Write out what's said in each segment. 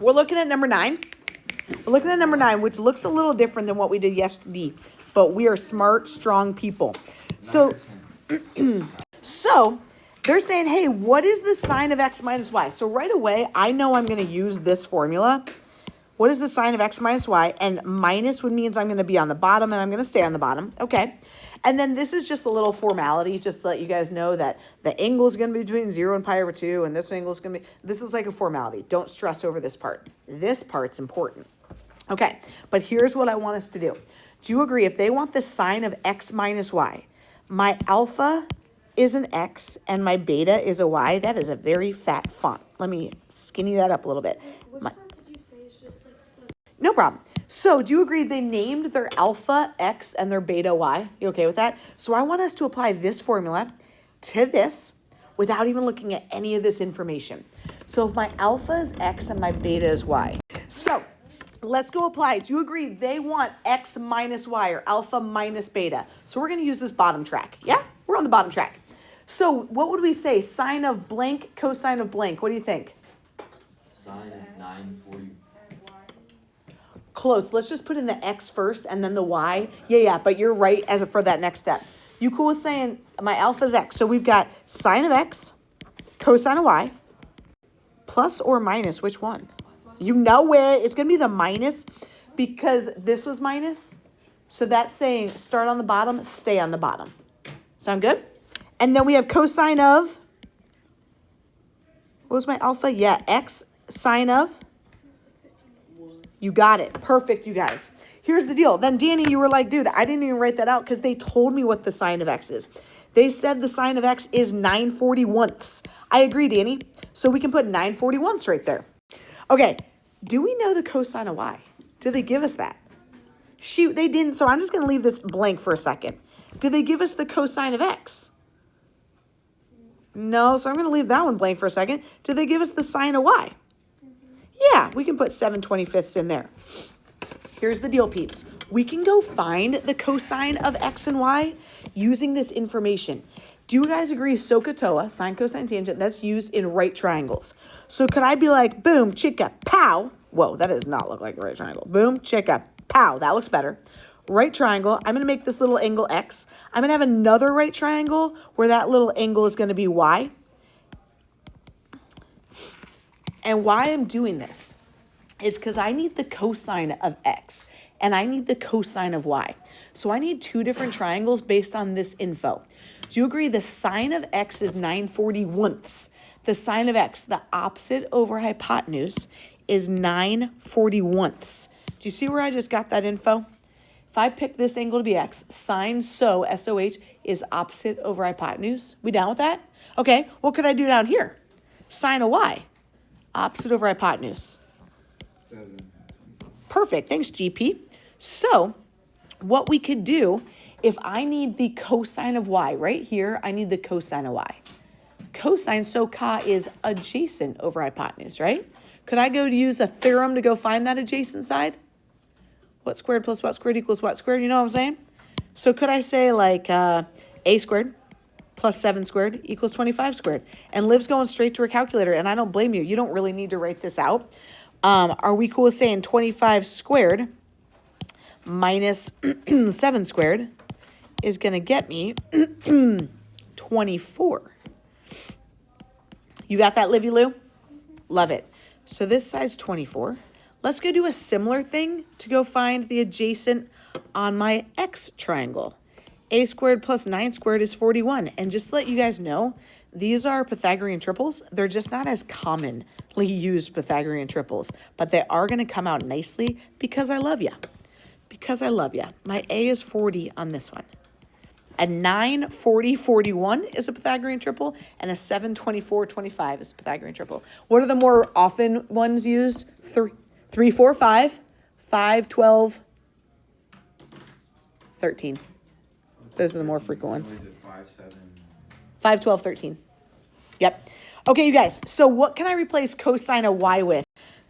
we're looking at number 9. We're looking at number 9, which looks a little different than what we did yesterday, but we are smart, strong people. So, so they're saying, hey, what is the sign of x minus y? So right away, I know I'm going to use this formula. What is the sign of x minus y? And minus would means I'm going to be on the bottom and I'm going to stay on the bottom. Okay. And then this is just a little formality, just to let you guys know that the angle is going to be between 0 and pi over 2, and this angle is going to be, this is like a formality. Don't stress over this part. This part's important. Okay, but here's what I want us to do. Do you agree if they want the sign of x minus y, my alpha is an x and my beta is a y? That is a very fat font. Let me skinny that up a little bit. Which part did you say is just like the... No problem. So do you agree they named their alpha x and their beta y? You okay with that? So I want us to apply this formula to this without even looking at any of this information. So if my alpha is x and my beta is y. So let's go apply. Do you agree they want x minus y or alpha minus beta? So we're going to use this bottom track. Yeah, we're on the bottom track. So what would we say? Sine of blank, cosine of blank. What do you think? Sine of 940. Close. Let's just put in the x first and then the y. Yeah, but you're right for that next step. You cool with saying my alpha is x? So we've got sine of x, cosine of y, plus or minus, which one? You know it. It's going to be the minus because this was minus. So that's saying start on the bottom, stay on the bottom. Sound good? And then we have cosine of, what was my alpha? Yeah, x sine of. You got it. Perfect, you guys. Here's the deal. Then, Danny, you were like, dude, I didn't even write that out because they told me what the sign of x is. They said the sign of x is 9/41. I agree, Danny. So we can put 9/41 right there. Okay, do we know the cosine of y? Did they give us that? Shoot, they didn't, so I'm just going to leave this blank for a second. Did they give us the cosine of x? No, so I'm going to leave that one blank for a second. Did they give us the sine of y? Yeah, we can put 7/25 in there. Here's the deal, peeps. We can go find the cosine of x and y using this information. Do you guys agree SOHCAHTOA, sine, cosine, tangent, that's used in right triangles? So could I be like, boom, chicka, pow. Whoa, that does not look like a right triangle. Boom, chicka, pow. That looks better. Right triangle, I'm going to make this little angle x. I'm going to have another right triangle where that little angle is going to be y. And why I'm doing this is because I need the cosine of x and I need the cosine of y. So I need two different triangles based on this info. Do you agree the sine of x is 9/41? The sine of x, the opposite over hypotenuse, is 9/41. Do you see where I just got that info? If I pick this angle to be x, sine SOH, S-O-H, is opposite over hypotenuse. We down with that? Okay, what could I do down here? Sine of y, opposite over hypotenuse. 7. Perfect, thanks GP. So what we could do, if I need the cosine of y, right here, I need the cosine of y. Cosine, so ca is adjacent over hypotenuse, right? Could I go to use a theorem to go find that adjacent side? What squared plus what squared equals what squared? You know what I'm saying? So could I say like a squared plus 7 squared equals 25 squared? And Liv's going straight to her calculator, and I don't blame you. You don't really need to write this out. Are we cool with saying 25 squared minus 7 squared is going to get me 24? You got that, Livy Lou? Love it. So this side's 24. Let's go do a similar thing to go find the adjacent on my x triangle. A squared plus 9 squared is 41. And just to let you guys know, these are Pythagorean triples. They're just not as commonly used Pythagorean triples, but they are going to come out nicely because I love you. Because I love you. My A is 40 on this one. A 9, 40, 41 is a Pythagorean triple, and a 7, 24, 25 is a Pythagorean triple. What are the more often ones used? 3, 4, 5, 5, 12, 13. Those are the more frequent ones. Is it 5, 7? 5, 12, 13. Yep. Okay, you guys. So what can I replace cosine of y with?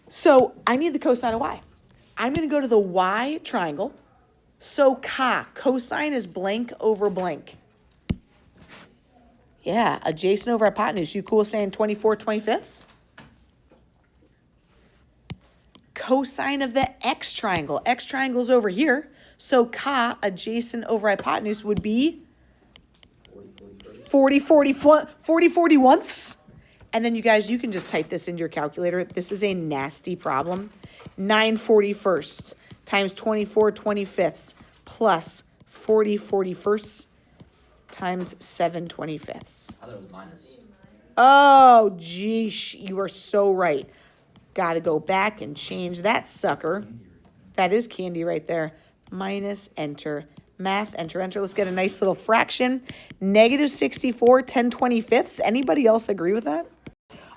So I need the cosine of y. I'm going to go to the y triangle. So cosine is blank over blank. Yeah, adjacent over hypotenuse. You cool with saying 24/25? cosine of the x triangle. X triangle's over here. So ka, adjacent over hypotenuse, would be 40, 41ths. And then you guys, you can just type this into your calculator. This is a nasty problem. 9 41st times 24 25ths plus 40 41st times 7 25ths. I thought it was minus. Oh, geesh, you are so right. Got to go back and change that sucker. That is candy right there. Minus, enter, math, enter, enter. Let's get a nice little fraction. Negative 64, 10 25ths. Anybody else agree with that?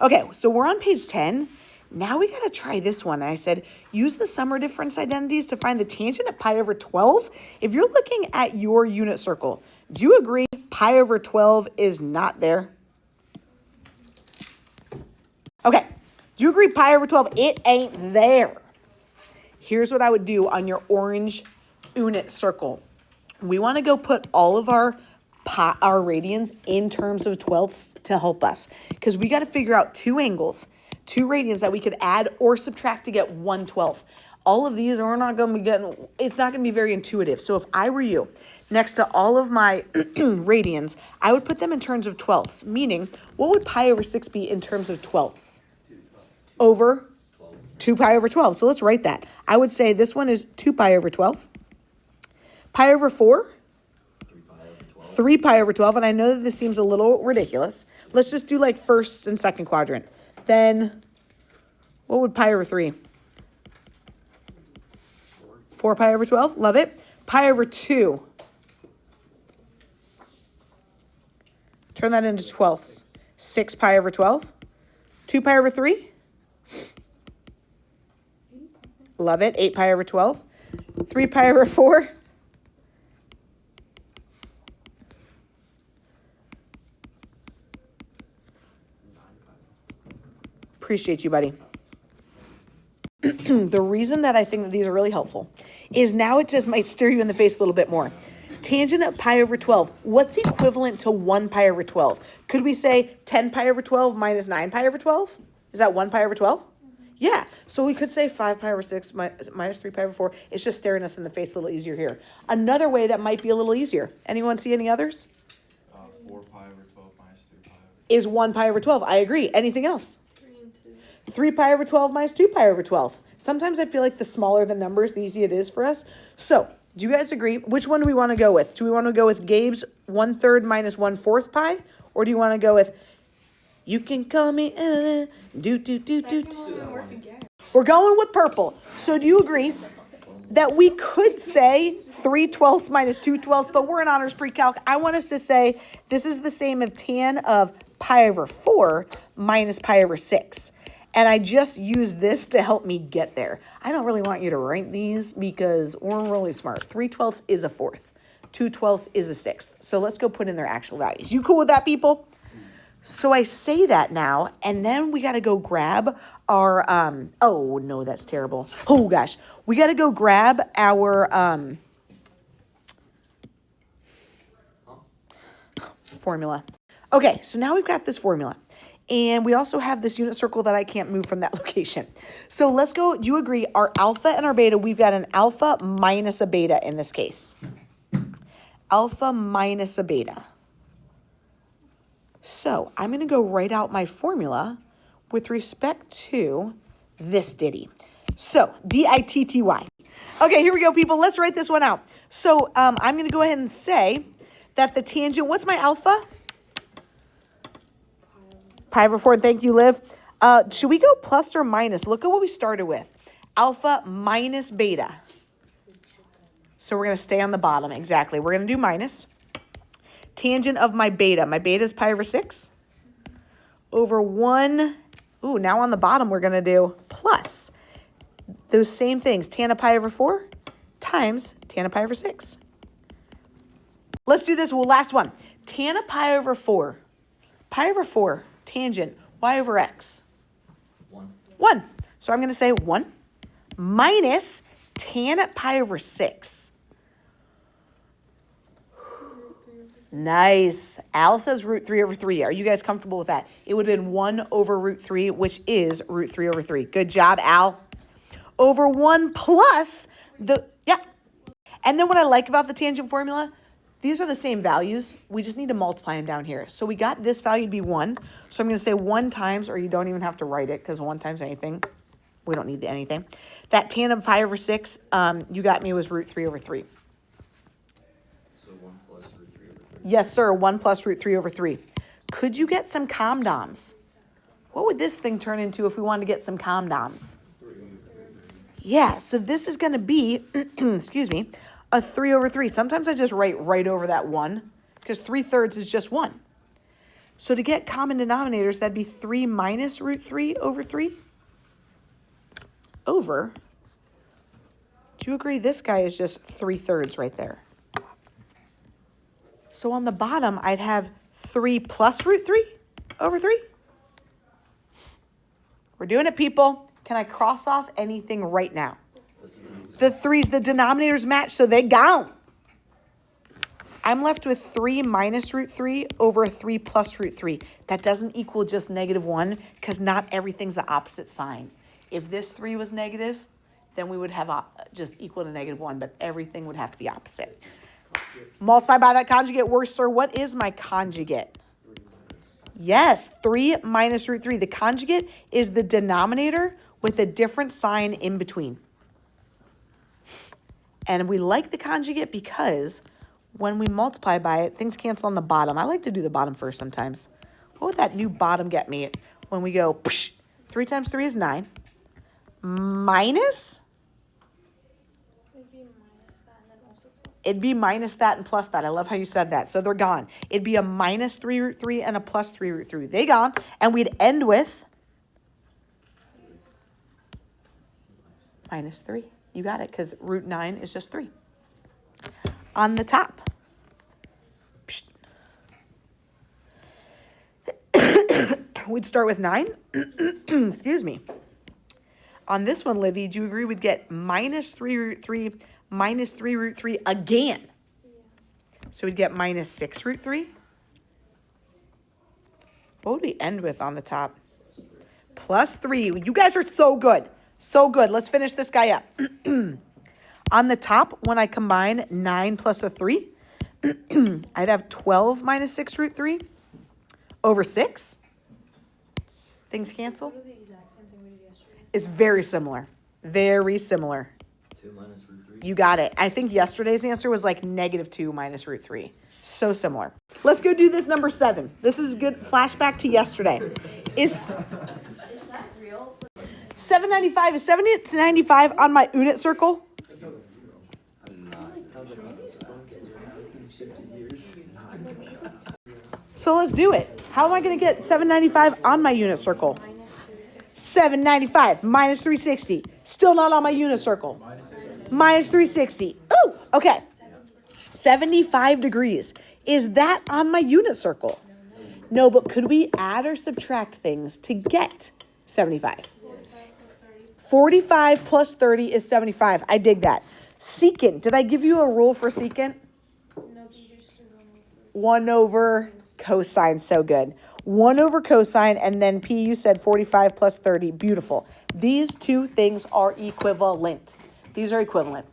Okay, so we're on page 10. Now we got to try this one. I said, use the sum or difference identities to find the tangent of pi over 12. If you're looking at your unit circle, do you agree pi over 12 is not there? Okay, do you agree pi over 12? It ain't there. Here's what I would do on your orange unit circle. We want to go put all of our radians in terms of 12ths to help us, because we got to figure out two angles, two radians that we could add or subtract to get 1/12. All of these are not going to be getting, it's not going to be very intuitive. So if I were you, next to all of my radians, I would put them in terms of 12ths, meaning what would pi over 6 be in terms of 12ths? Over 2 pi over 12. So let's write that. I would say this one is 2 pi over 12. Pi over 4? 3 pi over 12. And I know that this seems a little ridiculous. Let's just do like first and second quadrant. Then what would pi over 3? 4 pi over 12. Love it. Pi over 2. Turn that into 12ths. 6 pi over 12. 2 pi over 3. Love it. 8 pi over 12. 3 pi over 4. Appreciate you, buddy. The reason that I think that these are really helpful is now it just might stare you in the face a little bit more. Tangent of pi over 12. What's equivalent to 1 pi over 12? Could we say 10 pi over 12 minus 9 pi over 12? Is that 1 pi over 12? Yeah, so we could say 5 pi over 6 minus 3 pi over 4. It's just staring us in the face a little easier here. Another way that might be a little easier. Anyone see any others? 4 pi over 12 minus 2 pi over 12. Is 1 pi over 12. I agree. Anything else? 3 and 2. 3 pi over 12 minus 2 pi over 12. Sometimes I feel like the smaller the numbers, the easier it is for us. So, do you guys agree? Which one do we want to go with? Do we want to go with Gabe's 1/3 minus 1/4 pi? Or do you want to go with, you can call me, do. We're going with purple. So do you agree that we could say 3/12 minus 2/12, but we're in honors pre-calc. I want us to say this is the same as tan of pi over 4 minus pi over 6. And I just use this to help me get there. I don't really want you to write these because we're really smart. 3/12 is a 4th. 2/12 is a 6th. So let's go put in their actual values. You cool with that, people? So I say that now, and then we got to go grab our, oh, no, that's terrible. Oh, gosh. We got to go grab our formula. Okay, so now we've got this formula. And we also have this unit circle that I can't move from that location. So let's go, do you agree, our alpha and our beta, we've got an alpha minus a beta in this case. Alpha minus a beta. So I'm going to go write out my formula with respect to this ditty. So ditty. Okay, here we go, people. Let's write this one out. So I'm going to go ahead and say that the tangent, what's my alpha? Pi over 4. Thank you, Liv. Should we go plus or minus? Look at what we started with. Alpha minus beta. So we're going to stay on the bottom. Exactly. We're going to do minus. Tangent of my beta. My beta is pi over 6. Over 1. Ooh, now on the bottom we're going to do plus. Those same things. Tan of pi over 4 times tan of pi over 6. Let's do this last one. Tan of pi over 4. Pi over 4. Tangent. Y over x. 1. So I'm going to say 1 minus tan at pi over 6. Nice. Al says root 3 over 3. Are you guys comfortable with that? It would have been 1 over root 3, which is root 3 over 3. Good job, Al. over 1 plus the, yeah. And then what I like about the tangent formula, these are the same values. We just need to multiply them down here. So we got this value to be 1. So I'm going to say 1 times, or you don't even have to write it because 1 times anything. We don't need the anything. That tan of pi over 6, you got me, was root 3 over 3. So 1 plus root 3 over 3. Yes, sir. 1 plus root 3 over 3. Could you get some comdoms? What would this thing turn into if we wanted to get some comdoms? Yeah, so this is going to be, excuse me, a 3 over 3. Sometimes I just write right over that 1 because 3/3 is just 1. So to get common denominators, that'd be 3 minus root 3 over 3 over. Do you agree this guy is just 3/3 right there? So on the bottom, I'd have 3 plus root 3 over 3. We're doing it, people. Can I cross off anything right now? The 3's, the denominators match, so they gone. I'm left with 3 minus root 3 over 3 plus root 3. That doesn't equal just -1 because not everything's the opposite sign. If this 3 was negative, then we would have just equal to -1, but everything would have to be opposite. Multiply by that conjugate, Worcester. What is my conjugate? Yes, 3 minus root 3. The conjugate is the denominator with a different sign in between. And we like the conjugate because when we multiply by it, things cancel on the bottom. I like to do the bottom first sometimes. What would that new bottom get me when we go, 3 times 3 is 9, minus? It'd be minus that and plus that. I love how you said that. So they're gone. It'd be a minus 3 root 3 and a plus 3 root 3. They gone. And we'd end with minus 3. You got it, because root 9 is just 3. On the top. We'd start with 9. Excuse me. On this one, Livy, do you agree we'd get minus 3 root 3 minus 3 root 3 again? Yeah. So we'd get minus 6 root 3. What would we end with on the top? Plus 3. You guys are so good. So good. Let's finish this guy up. On the top, when I combine 9 plus a 3, I'd have 12 minus 6 root 3 over 6. Things cancel. Literally the exact same thing we did yesterday. It's very similar. Very similar. 2 minus root 3. You got it. I think yesterday's answer was like -2 minus root 3. So similar. Let's go do this number 7. This is a good flashback to yesterday. Is that real? 795, is 795 on my unit circle? So let's do it. How am I going to get 795 on my unit circle? 795 minus 360. Still not on my unit circle. Minus 360. Ooh, okay. 75 degrees. Is that on my unit circle? No, but could we add or subtract things to get 75? 45 plus 30 is 75. I dig that. Secant. Did I give you a rule for secant? No, you just did 1 over cosine. So good. 1 over cosine, and then P, you said 45 plus 30. Beautiful. These two things are equivalent. These are equivalent.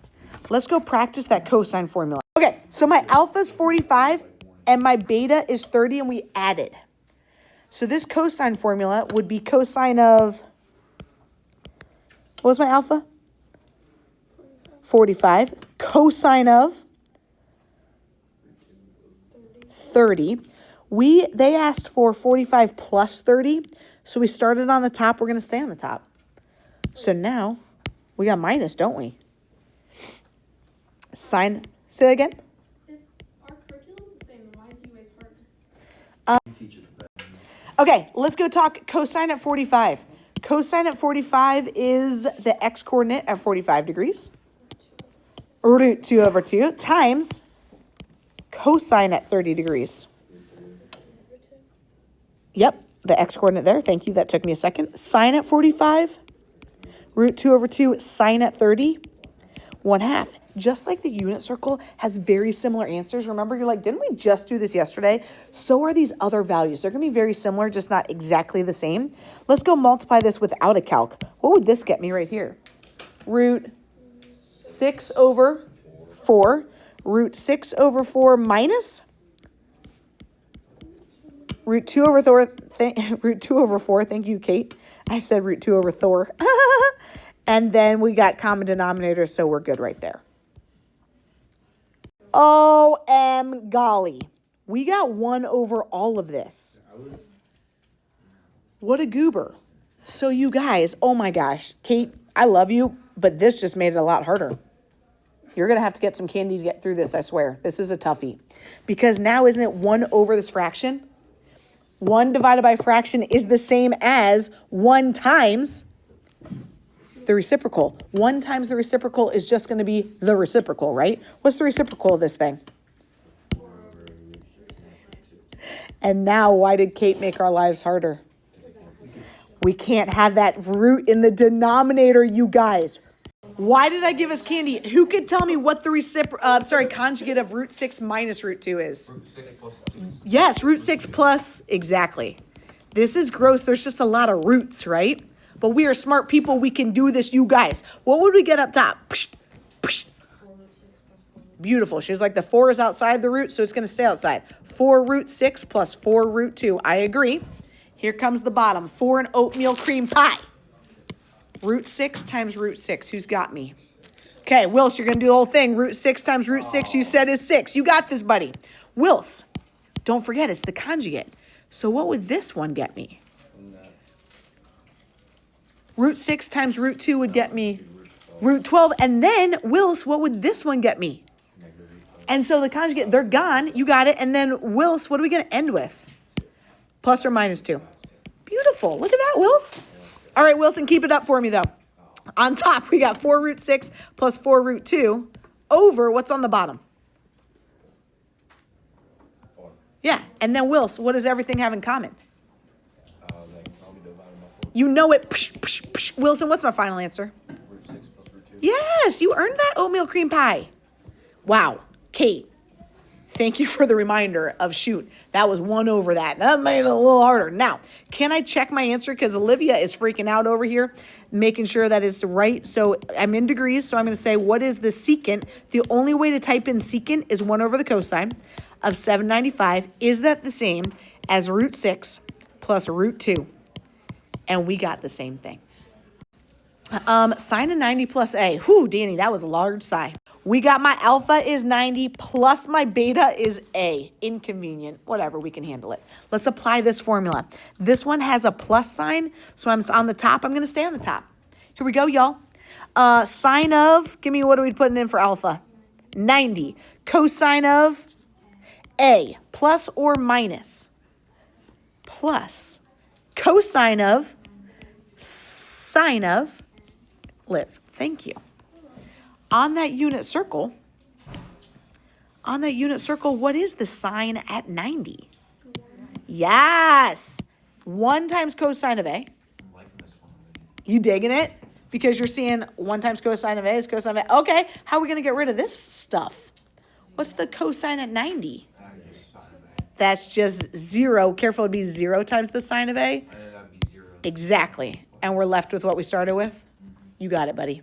Let's go practice that cosine formula. Okay, so my alpha is 45 and my beta is 30, and we added. So this cosine formula would be cosine of, what was my alpha? 45. Cosine of 30. They asked for 45 plus 30, so we started on the top. We're going to stay on the top. So now we got minus, don't we? Sine, say that again. If our curriculum's the same, then why is UA's harder? Okay, let's go talk cosine at 45. Cosine at 45 is the x-coordinate at 45 degrees. Root 2 over 2 times cosine at 30 degrees. Yep, the x-coordinate there. Thank you. That took me a second. Sine at 45. Root 2 over 2. Sine at 30. 1/2. Just like the unit circle has very similar answers. Remember, you're like, didn't we just do this yesterday? So are these other values. They're going to be very similar, just not exactly the same. Let's go multiply this without a calc. What would this get me right here? root 6 over 4. Root 6 over 4 minus root 2 over Thor. Root 2 over 4. Thank you, Kate. I said root 2 over Thor. And then we got common denominator, so we're good right there. OM golly. We got 1 over all of this. What a goober. So you guys, oh my gosh. Kate, I love you, but this just made it a lot harder. You're going to have to get some candy to get through this, I swear. This is a toughie. Because now isn't it 1 over this fraction? 1 divided by fraction is the same as 1 times the reciprocal. 1 times the reciprocal is just going to be the reciprocal, right? What's the reciprocal of this thing? And now, why did Kate make our lives harder? We can't have that root in the denominator, you guys. Why did I give us candy? Who could tell me what the conjugate of root 6 minus root 2 is? Root 6 plus 2. Yes, root 6 plus, exactly. This is gross. There's just a lot of roots, right? But we are smart people. We can do this, you guys. What would we get up top? Psh, psh. Beautiful. She was like, the 4 is outside the root, so it's going to stay outside. 4 root 6 plus 4 root 2. I agree. Here comes the bottom. 4 and oatmeal cream pie. Root 6 times root 6. Who's got me? Okay, Wills, you're going to do the whole thing. Root 6 times root 6, you said is 6. You got this, buddy. Wills, don't forget, it's the conjugate. So what would this one get me? Root 6 times root 2 would get me root 12. And then, Wills, what would this one get me? And so the conjugate, they're gone. You got it. And then, Wills, what are we going to end with? Plus or minus 2. Beautiful. Look at that, Wills. All right, Wilson, keep it up for me, though. On top, we got 4 root 6 plus 4 root 2 over what's on the bottom? 4. Yeah. And then, Wilson, what does everything have in common? You know it. Psh, psh, psh. Wilson, what's my final answer? Root 6 plus root 2. Yes, you earned that oatmeal cream pie. Wow. Kate, thank you for the reminder of shoot. That was 1 over that. That made it a little harder. Now, can I check my answer? Because Olivia is freaking out over here, making sure that it's right. So I'm in degrees, so I'm going to say, what is the secant? The only way to type in secant is 1 over the cosine of 795. Is that the same as root 6 plus root 2? And we got the same thing. Sine of 90 plus A. Whew, Danny, that was a large sigh. We got my alpha is 90 plus my beta is A. Inconvenient. Whatever, we can handle it. Let's apply this formula. This one has a plus sign, so I'm on the top. I'm going to stay on the top. Here we go, y'all. Sine of, give me what are we putting in for alpha? 90. Cosine of A. Plus or minus? Plus. Cosine of sine of Liv. Thank you. On that unit circle, what is the sine at 90? Yes. 1 times cosine of A. I'm liking this one. You digging it? Because you're seeing 1 times cosine of A is cosine of A. Okay, how are we going to get rid of this stuff? What's the cosine at 90? That's just 0. Careful, it'd be 0 times the sine of A. That'd be 0. Exactly. And we're left with what we started with? You got it, buddy.